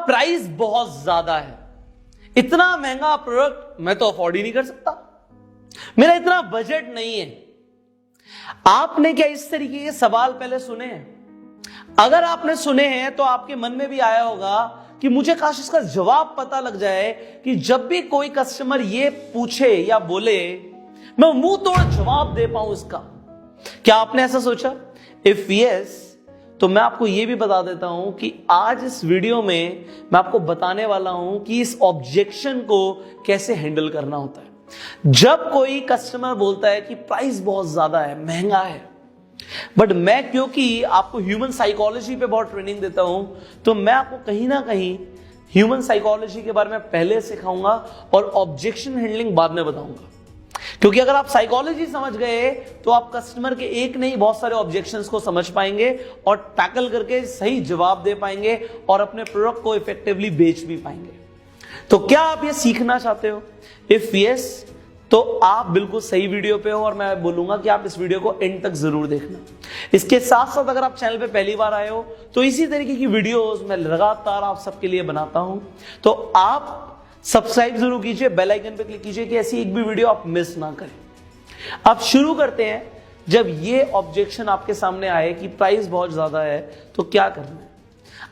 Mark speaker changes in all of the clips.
Speaker 1: Price बहुत ज्यादा है, इतना महंगा प्रोडक्ट मैं तो अफोर्ड ही नहीं कर सकता, मेरा इतना बजट नहीं है। आपने क्या इस तरीके के सवाल पहले सुने हैं? अगर आपने सुने हैं तो आपके मन में भी आया होगा कि मुझे काश इसका जवाब पता लग जाए कि जब भी कोई कस्टमर ये पूछे या बोले मैं मुंह तोड़ जवाब दे पाऊं इसका। क्या आपने ऐसा सोचा? इफ यस, तो मैं आपको यह भी बता देता हूं कि आज इस वीडियो में मैं आपको बताने वाला हूं कि इस ऑब्जेक्शन को कैसे हैंडल करना होता है। जब कोई कस्टमर बोलता है कि प्राइस बहुत ज्यादा है, महंगा है, बट मैं क्योंकि आपको ह्यूमन साइकोलॉजी पे बहुत ट्रेनिंग देता हूं, तो मैं आपको कहीं ना कहीं ह्यूमन साइकोलॉजी के बारे में पहले सिखाऊंगा और ऑब्जेक्शन हैंडलिंग बाद में बताऊंगा। क्योंकि अगर आप साइकोलॉजी समझ गए तो आप कस्टमर के एक नहीं बहुत सारे ऑब्जेक्शंस को समझ पाएंगे और टैकल करके सही जवाब दे पाएंगे और अपने प्रोडक्ट को इफेक्टिवली बेच भी पाएंगे। तो क्या आप ये सीखना चाहते हो? इफ यस, तो आप बिल्कुल सही वीडियो पे हो और मैं बोलूंगा कि आप इस वीडियो को एंड तक जरूर देखना। इसके साथ साथ अगर आप चैनल पे पहली बार आए हो तो इसी तरीके की वीडियोस मैं लगातार आप सबके लिए बनाता हूं, तो आप सब्सक्राइब जरूर कीजिए, बेल आइकन पे क्लिक कीजिए कि ऐसी एक भी वीडियो आप मिस ना करें। अब शुरू करते हैं। जब ये ऑब्जेक्शन आपके सामने आए कि प्राइस बहुत ज्यादा है तो क्या करना है?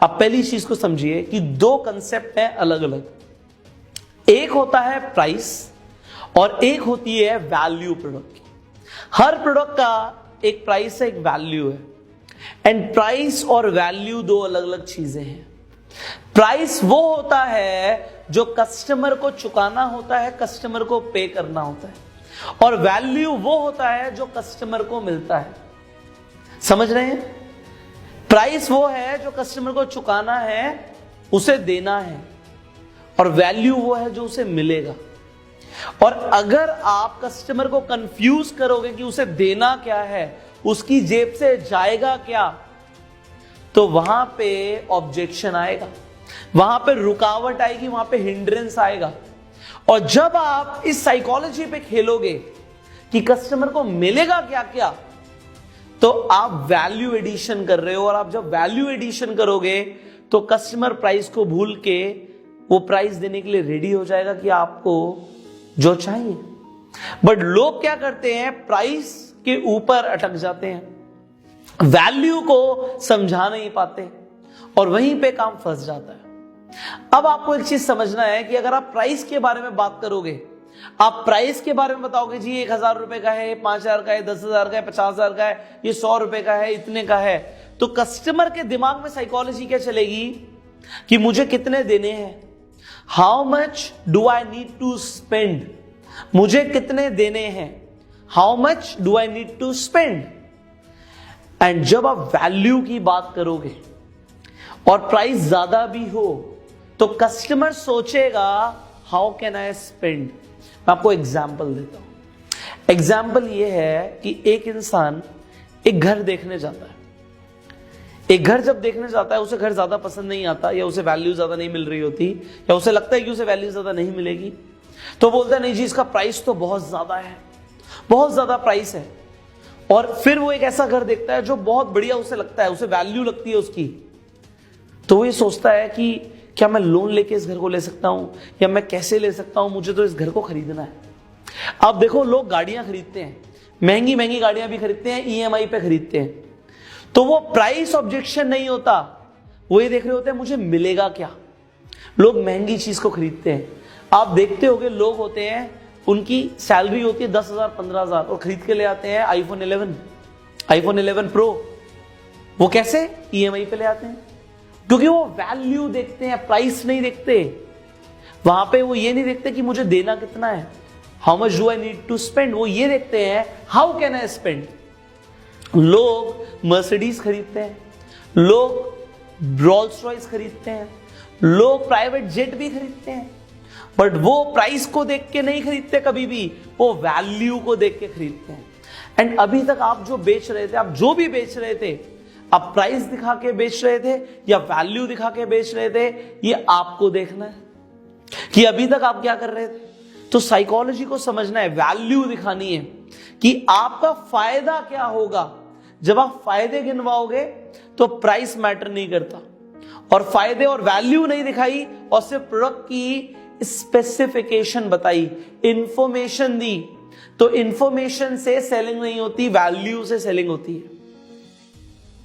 Speaker 1: आप पहली चीज को समझिए कि दो कंसेप्ट हैं अलग अलग। एक होता है प्राइस और एक होती है वैल्यू प्रोडक्ट की। हर प्रोडक्ट का एक प्राइस है, एक वैल्यू है। एंड प्राइस और वैल्यू दो अलग अलग चीजें हैं। प्राइस वो होता है जो कस्टमर को चुकाना होता है, कस्टमर को पे करना होता है, और वैल्यू वो होता है जो कस्टमर को मिलता है। समझ रहे हैं? प्राइस वो है जो कस्टमर को चुकाना है, उसे देना है, और वैल्यू वो है जो उसे मिलेगा। और अगर आप कस्टमर को कंफ्यूज करोगे कि उसे देना क्या है, उसकी जेब से जाएगा क्या, तो वहां पे ऑब्जेक्शन आएगा, वहां पे रुकावट आएगी, वहां पे हिंड्रेंस आएगा। और जब आप इस साइकोलॉजी पे खेलोगे कि कस्टमर को मिलेगा क्या क्या, तो आप वैल्यू एडिशन कर रहे हो। और आप जब वैल्यू एडिशन करोगे तो कस्टमर प्राइस को भूल के वो प्राइस देने के लिए रेडी हो जाएगा कि आपको जो चाहिए। बट लोग क्या करते हैं? प्राइस के ऊपर अटक जाते हैं, वैल्यू को समझा नहीं पाते और वहीं पे काम फंस जाता है। अब आपको एक चीज समझना है कि अगर आप प्राइस के बारे में बात करोगे, आप प्राइस के बारे में बताओगे जी 1,000 रुपए का है, 5,000 का है, 10,000 का है, 50,000 का है, ये 100 रुपए का है, इतने का है, तो कस्टमर के दिमाग में साइकोलॉजी क्या चलेगी कि मुझे कितने देने हैं, how much do I need to spend, मुझे कितने देने हैं, how much do I need to spend. And जब आप वैल्यू की बात करोगे और प्राइस ज्यादा भी हो तो कस्टमर सोचेगा हाउ कैन आई स्पेंड। मैं आपको एग्जाम्पल देता हूं। एग्जाम्पल ये है कि एक इंसान एक घर देखने जाता है। एक घर जब देखने जाता है, उसे घर ज्यादा पसंद नहीं आता, या उसे वैल्यू ज्यादा नहीं मिल रही होती, या उसे लगता है कि उसे वैल्यू ज्यादा नहीं मिलेगी, तो बोलता है नहीं जी इसका प्राइस तो बहुत ज्यादा है, बहुत ज्यादा प्राइस है। और फिर वो एक ऐसा घर देखता है जो बहुत बढ़िया उसे लगता है, उसे वैल्यू लगती है उसकी, तो वो ये सोचता है कि क्या मैं लोन लेके इस घर को ले सकता हूं, या मैं कैसे ले सकता हूं, मुझे तो इस घर को खरीदना है। अब देखो, लोग गाड़ियां खरीदते हैं, महंगी महंगी गाड़ियां भी खरीदते हैं, ईएमआई पे खरीदते हैं, तो वो प्राइस ऑब्जेक्शन नहीं होता, वो ये देख रहे होते हैं मुझे मिलेगा क्या। लोग महंगी चीज को खरीदते हैं। आप देखते होंगे लोग होते हैं, उनकी सैलरी होती है 10,000 15,000 और खरीद के ले आते हैं आईफोन 11 प्रो। वो कैसे? ईएमआई पे ले आते हैं, क्योंकि वो वैल्यू देखते हैं, प्राइस नहीं देखते। वहां पे वो ये नहीं देखते कि मुझे देना कितना है, how much do I need to spend, वो ये देखते हैं हाउ कैन आई स्पेंड। लोग मर्सिडीज खरीदते हैं, लोग रोल्स रॉयस खरीदते हैं, लोग प्राइवेट जेट भी खरीदते हैं, बट वो प्राइस को देख के नहीं खरीदते कभी भी, वो वैल्यू को देख के खरीदते हैं। एंड अभी तक आप जो बेच रहे थे, आप जो भी बेच रहे थे, आप प्राइस दिखा के बेच रहे थे या वैल्यू दिखा के बेच रहे थे, ये आपको देखना है कि अभी तक आप क्या कर रहे थे। तो साइकोलॉजी को समझना है, वैल्यू दिखानी है कि आपका फायदा क्या होगा। जब आप फायदे गिनवाओगे तो प्राइस मैटर नहीं करता, और फायदे और वैल्यू नहीं दिखाई और सिर्फ प्रोडक्ट की स्पेसिफिकेशन बताई, इंफॉर्मेशन दी, तो इंफॉर्मेशन से सेलिंग नहीं होती, वैल्यू से सेलिंग होती है।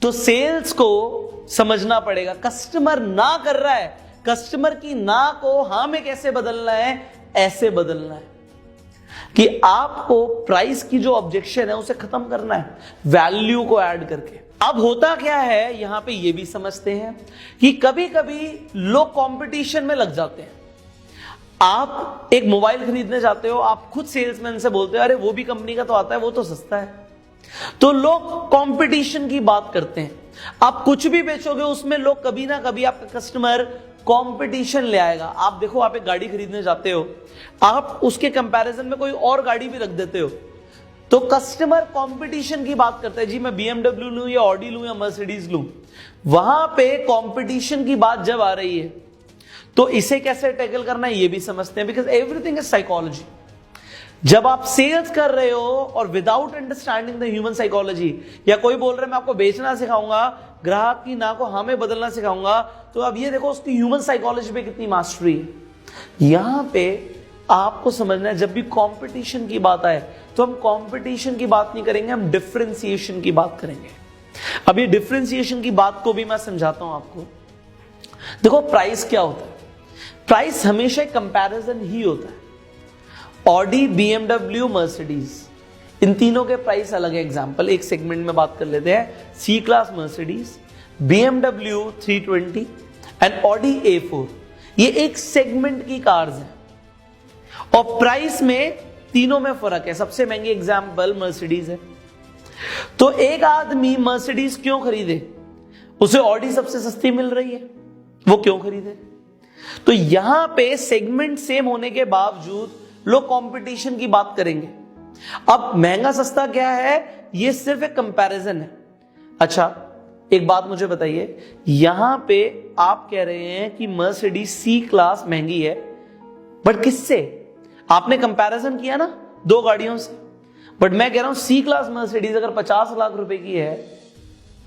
Speaker 1: तो सेल्स को समझना पड़ेगा, कस्टमर ना कर रहा है, कस्टमर की ना को हां में कैसे बदलना है, ऐसे बदलना है कि आपको प्राइस की जो ऑब्जेक्शन है उसे खत्म करना है, वैल्यू को ऐड करके। अब होता क्या है, यहां पे ये भी समझते हैं कि कभी कभी लोग कंपटीशन में लग जाते हैं। आप एक मोबाइल खरीदने जाते हो, आप खुद सेल्समैन से बोलते हो अरे वो भी कंपनी का तो आता है, वो तो सस्ता है, तो लोग कंपटीशन की बात करते हैं। आप कुछ भी बेचोगे उसमें लोग कभी ना कभी आपका कस्टमर कंपटीशन ले आएगा। आप देखो, आप एक गाड़ी खरीदने जाते हो, आप उसके कंपैरिजन में कोई और गाड़ी भी रख देते हो, तो कस्टमर कंपटीशन की बात करता है, जी मैं BMW लूं या ऑडी लूं या मर्सिडीज लूं। वहां पे कंपटीशन की बात जब आ रही है तो इसे कैसे टैकल करना है ये भी समझते हैं, बिकॉज एवरीथिंग इज साइकोलॉजी। जब आप सेल्स कर रहे हो और without understanding the human psychology, या कोई बोल रहा है मैं आपको बेचना सिखाऊंगा, ग्राहक की ना को हाँ में बदलना सिखाऊंगा, तो अब ये देखो उसकी ह्यूमन साइकोलॉजी पे कितनी मास्टरी है। यहां पे आपको समझना है, जब भी कंपटीशन की बात आए तो हम कंपटीशन की बात नहीं करेंगे, हम डिफरेंशिएशन की बात करेंगे। अब ये डिफरेंशिएशन की बात को भी मैं समझाता हूं आपको। देखो प्राइस क्या होता है, प्राइस हमेशा एक कंपैरिजन ही होता है। ऑडी, BMW, मर्सिडीज, इन तीनों के प्राइस अलग है। एग्जांपल एक सेगमेंट में बात कर लेते हैं, C class Mercedes, BMW 320 and Audi A4, ये एक सेगमेंट की कार्स हैं और प्राइस में तीनों में फर्क है। सबसे महंगी एग्जांपल मर्सिडीज है, तो एक आदमी मर्सिडीज क्यों खरीदे, उसे ऑडी सबसे सस्ती मिल रही है, वो क्यों खरीदे। तो यहां पे सेगमेंट सेम होने के बावजूद लोग कंपटीशन की बात करेंगे। अब महंगा सस्ता क्या है, ये सिर्फ एक कंपैरिजन है। अच्छा एक बात मुझे बताइए, यहां पे आप कह रहे हैं कि मर्सिडीज सी क्लास महंगी है, बट किससे, आपने कंपैरिजन किया ना दो गाड़ियों से, बट मैं कह रहा हूं सी क्लास मर्सिडीज अगर 50 लाख रुपए की है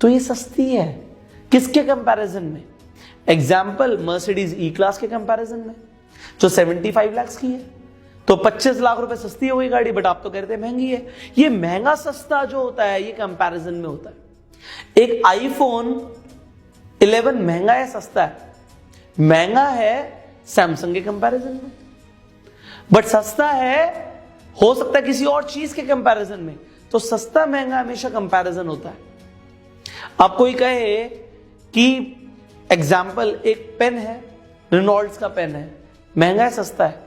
Speaker 1: तो ये सस्ती है, किसके कंपैरिजन में, एग्जाम्पल मर्सिडीज ई क्लास के कंपैरिजन में जो 75 लाख की है, तो 25 लाख रुपए सस्ती हो गई गाड़ी, बट आप तो कह रहे थे महंगी है। ये महंगा सस्ता जो होता है ये कंपैरिजन में होता है। एक आईफोन 11 महंगा है सस्ता है, महंगा है सैमसंग के कंपैरिजन में, बट सस्ता है हो सकता है किसी और चीज के कंपैरिजन में। तो सस्ता महंगा हमेशा कंपैरिजन होता है। आप कोई कहे कि एग्जाम्पल एक पेन है, रेनॉल्ड्स का पेन है, महंगा है सस्ता है,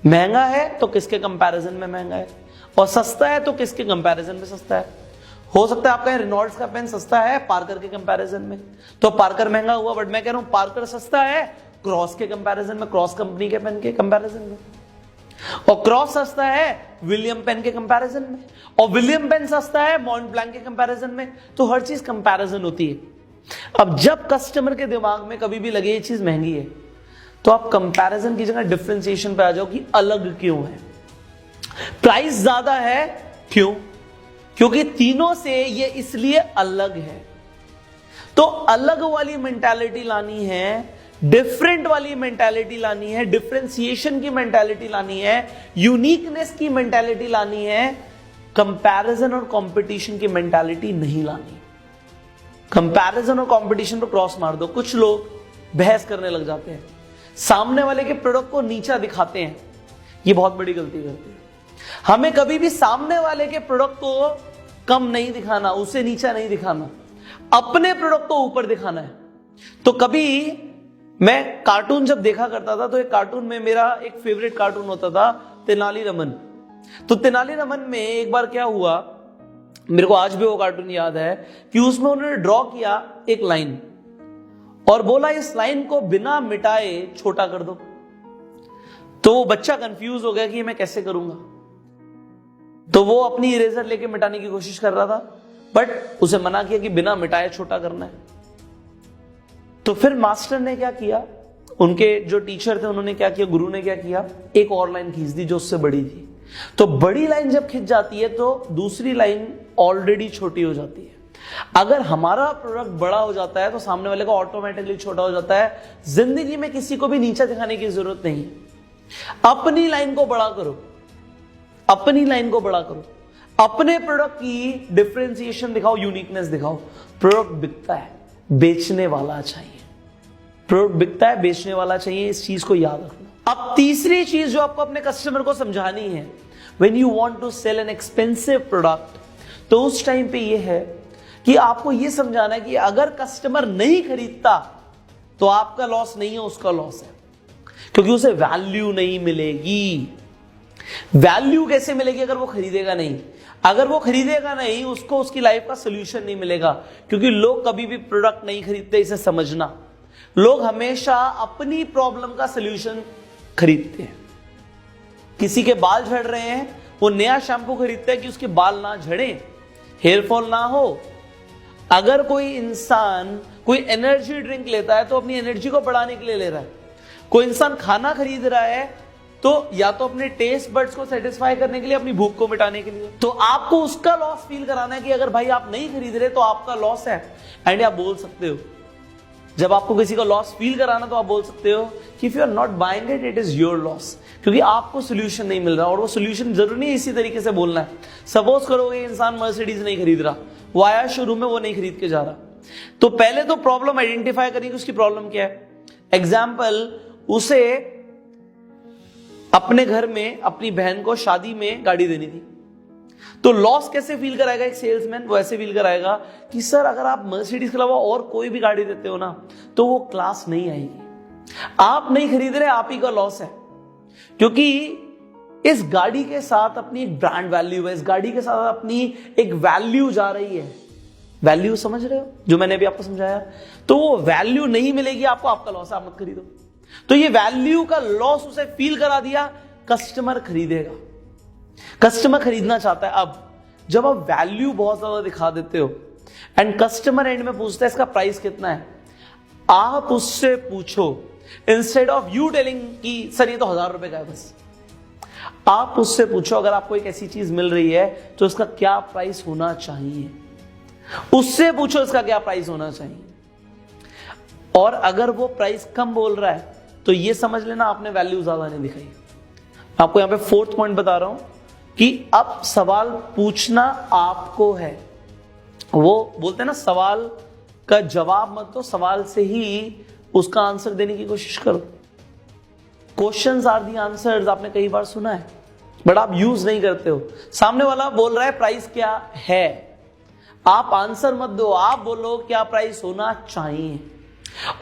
Speaker 1: महंगा है तो किसके कंपैरिजन में महंगा है, और सस्ता है तो किसके कंपैरिजन में सस्ता है। हो सकता है आप कहें रेनॉल्ड्स का पेन सस्ता है पार्कर के कंपैरिजन में, तो पार्कर महंगा हुआ, बट मैं कह रहा हूं पार्कर सस्ता है क्रॉस के कंपैरिजन में, क्रॉस कंपनी के पेन के कंपैरिजन में, और क्रॉस सस्ता है विलियम पेन के कंपैरिजन में, और विलियम पेन सस्ता है मॉन्ट ब्लैंक के कंपैरिजन में। तो हर चीज कंपैरिजन होती है। अब जब कस्टमर के दिमाग में कभी भी लगे ये चीज महंगी है, तो आप कंपैरिजन की जगह डिफरेंशिएशन पे आ जाओ कि अलग क्यों है। प्राइस ज्यादा है क्यों, क्योंकि तीनों से ये इसलिए अलग है। तो अलग वाली मेंटालिटी लानी है, डिफरेंट वाली मेंटालिटी लानी है, डिफरेंशिएशन की मेंटालिटी लानी है, यूनिकनेस की मेंटालिटी लानी है, कंपैरिजन और कंपटीशन की मेंटालिटी नहीं लानी। कंपैरिजन और कंपटीशन पर क्रॉस मार दो। कुछ लोग बहस करने लग जाते हैं, सामने वाले के प्रोडक्ट को नीचा दिखाते हैं, ये बहुत बड़ी गलती करते हैं। हमें कभी भी सामने वाले के प्रोडक्ट को कम नहीं दिखाना, उसे नीचा नहीं दिखाना, अपने प्रोडक्ट को ऊपर दिखाना है। तो कभी मैं कार्टून जब देखा करता था, तो एक कार्टून में मेरा एक फेवरेट कार्टून होता था तेनालीरामन। तो तेनालीरामन में एक बार क्या हुआ, मेरे को आज भी वो कार्टून याद है कि उसमें उन्होंने ड्रॉ किया एक लाइन और बोला इस लाइन को बिना मिटाए छोटा कर दो। तो वो बच्चा कंफ्यूज हो गया कि मैं कैसे करूंगा, तो वो अपनी इरेजर लेके मिटाने की कोशिश कर रहा था, बट उसे मना किया कि बिना मिटाए छोटा करना है। तो फिर मास्टर ने क्या किया, उनके जो टीचर थे उन्होंने क्या किया, गुरु ने क्या किया, एक और लाइन खींच दी जो उससे बड़ी थी। तो बड़ी लाइन जब खिंच जाती है तो दूसरी लाइन ऑलरेडी छोटी हो जाती है। अगर हमारा प्रोडक्ट बड़ा हो जाता है तो सामने वाले का ऑटोमेटिकली छोटा हो जाता है। जिंदगी में किसी को भी नीचा दिखाने की जरूरत नहीं। अपनी लाइन को बड़ा करो, अपनी लाइन को बड़ा करो, अपने प्रोडक्ट की डिफरेंशिएशन दिखाओ, यूनिकनेस दिखाओ। प्रोडक्ट बिकता है, बेचने वाला चाहिए। प्रोडक्ट बिकता है, बेचने वाला चाहिए, इस चीज को याद रखना। अब तीसरी चीज जो आपको अपने कस्टमर को समझानी है, when you want to sell an expensive product, तो उस टाइम पे ये है कि आपको ये समझाना है कि अगर कस्टमर नहीं खरीदता तो आपका लॉस नहीं है, उसका लॉस है, क्योंकि उसे वैल्यू नहीं मिलेगी। वैल्यू कैसे मिलेगी? अगर वो खरीदेगा नहीं। अगर वो खरीदेगा नहीं, उसको उसकी लाइफ का सोल्यूशन नहीं मिलेगा, क्योंकि लोग कभी भी प्रोडक्ट नहीं खरीदते, इसे समझना। लोग हमेशा अपनी प्रॉब्लम का सोल्यूशन खरीदते हैं। किसी के बाल झड़ रहे हैं, वो नया शैम्पू खरीदता है कि उसके बाल ना झड़े, हेयर फॉल ना हो। अगर कोई इंसान कोई एनर्जी ड्रिंक लेता है तो अपनी एनर्जी को बढ़ाने के लिए ले रहा है। कोई इंसान खाना खरीद रहा है तो या तो अपने टेस्ट बड्स को सेटिस्फाई करने के लिए, अपनी भूख को मिटाने के लिए। तो आपको उसका लॉस फील कराना है कि अगर भाई आप नहीं खरीद रहे तो आपका लॉस है। एंड आप बोल सकते हो, जब आपको किसी का लॉस फील कराना तो आप बोल सकते हो कि if you are not buying it, it is your loss, क्योंकि आपको सोल्यूशन नहीं मिल रहा। और वो सोल्यूशन जरूरी नहीं इसी तरीके से बोलना है। सपोज करोगे इंसान मर्सिडीज नहीं खरीद रहा, वो आया शोरूम में, वो नहीं खरीद के जा रहा, तो पहले तो प्रॉब्लम आइडेंटिफाई करेंगे उसकी प्रॉब्लम क्या है। एग्जाम्पल, उसे अपने घर में अपनी बहन को शादी में गाड़ी देनी थी, तो लॉस कैसे फील कराएगा एक सेल्समैन? वो ऐसे फील कराएगा कि सर अगर आप मर्सिडीज के अलावा और कोई भी गाड़ी देते हो ना तो वो क्लास नहीं आएगी। आप नहीं खरीद रहे, आप ही का लॉस है, क्योंकि इस गाड़ी के साथ अपनी एक ब्रांड वैल्यू है, इस गाड़ी के साथ अपनी एक वैल्यू जा रही है। वैल्यू समझ रहे हो जो मैंने अभी आपको समझाया? तो वो वैल्यू नहीं मिलेगी आपको, आपका लॉस है, आप मत खरीदो। तो ये वैल्यू का लॉस उसे फील करा दिया, कस्टमर खरीदेगा। कस्टमर खरीदना चाहता है। अब जब आप वैल्यू बहुत ज्यादा दिखा देते हो एंड कस्टमर एंड में पूछता है इसका प्राइस कितना है, आप उससे पूछो, इंस्टेड ऑफ यू टेलिंग कि सर ये तो 1000 रुपए का है, बस आप उससे पूछो अगर आपको एक ऐसी चीज मिल रही है तो इसका क्या प्राइस होना चाहिए। उससे पूछो इसका क्या प्राइस होना चाहिए। और अगर वो प्राइस कम बोल रहा है तो ये समझ लेना आपने वैल्यू ज्यादा नहीं दिखाई। आपको यहां पे फोर्थ पॉइंट बता रहा हूं कि अब सवाल पूछना आपको है। वो बोलते हैं ना, सवाल का जवाब मत दो, सवाल से ही उसका आंसर देने की कोशिश करो। क्वेश्चंस आर दी आंसर्स, आपने कई बार सुना है बट आप यूज नहीं करते हो। सामने वाला बोल रहा है प्राइस क्या है, आप आंसर मत दो, आप बोलो क्या प्राइस होना चाहिए।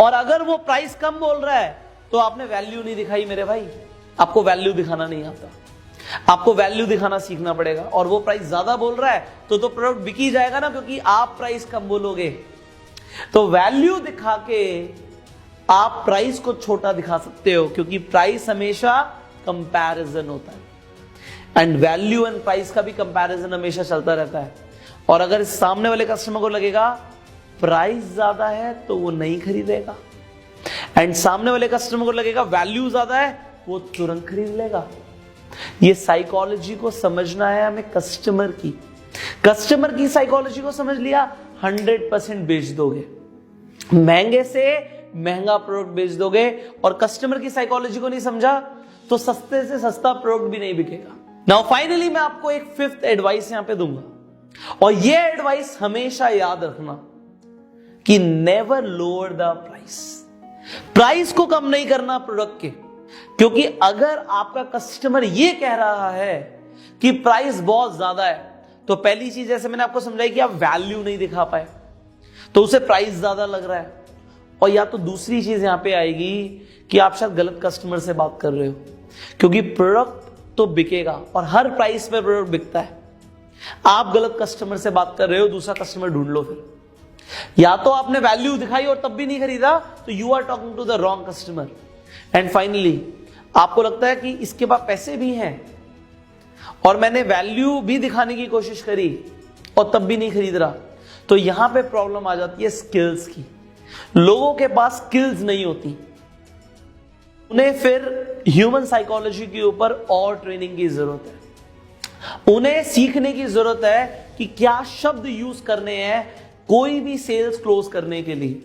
Speaker 1: और अगर वो प्राइस कम बोल रहा है तो आपने वैल्यू नहीं दिखाई मेरे भाई। आपको वैल्यू दिखाना नहीं आता, आपको वैल्यू दिखाना सीखना पड़ेगा। और वो प्राइस ज्यादा बोल रहा है तो प्रोडक्ट बिक ही जाएगा ना, क्योंकि आप प्राइस कम बोलोगे। तो वैल्यू दिखा के आप प्राइस को छोटा दिखा सकते हो, क्योंकि प्राइस हमेशा कंपैरिजन होता है एंड वैल्यू एंड प्राइस का भी कंपैरिजन हमेशा चलता रहता है। और अगर सामने वाले कस्टमर को लगेगा प्राइस ज्यादा है तो वो नहीं खरीदेगा, एंड सामने वाले कस्टमर को लगेगा वैल्यू ज्यादा है, वो तुरंत खरीद लेगा। ये साइकोलॉजी को समझना है हमें कस्टमर की। कस्टमर की साइकोलॉजी को समझ लिया, 100% बेच दोगे, महंगे से महंगा प्रोडक्ट बेच दोगे। और कस्टमर की साइकोलॉजी को नहीं समझा तो सस्ते से सस्ता प्रोडक्ट भी नहीं बिकेगा। नाउ फाइनली मैं आपको एक फिफ्थ एडवाइस यहां पे दूंगा, और ये एडवाइस हमेशा याद रखना कि never lower the price. Price को कम नहीं करना प्रोडक्ट के, क्योंकि अगर आपका कस्टमर ये कह रहा है कि प्राइस बहुत ज्यादा है, तो पहली चीज जैसे मैंने आपको समझाई कि आप वैल्यू नहीं दिखा पाए तो उसे प्राइस ज्यादा लग रहा है। और या तो दूसरी चीज यहां पे आएगी कि आप शायद गलत कस्टमर से बात कर रहे हो, क्योंकि प्रोडक्ट तो बिकेगा और हर प्राइस पे प्रोडक्ट बिकता है। आप गलत कस्टमर से बात कर रहे हो, दूसरा कस्टमर ढूंढ लो। फिर या तो आपने वैल्यू दिखाई और तब भी नहीं खरीदा, तो you are talking to the wrong customer. And finally आपको लगता है कि इसके पास पैसे भी हैं और मैंने वैल्यू भी दिखाने की कोशिश करी और तब भी नहीं खरीद रहा, तो यहां पे प्रॉब्लम आ जाती है स्किल्स की। लोगों के पास स्किल्स नहीं होती, उन्हें फिर ह्यूमन साइकोलॉजी के ऊपर और ट्रेनिंग की जरूरत है। उन्हें सीखने की जरूरत है कि क्या शब्द यूज करने हैं कोई भी सेल्स क्लोज करने के लिए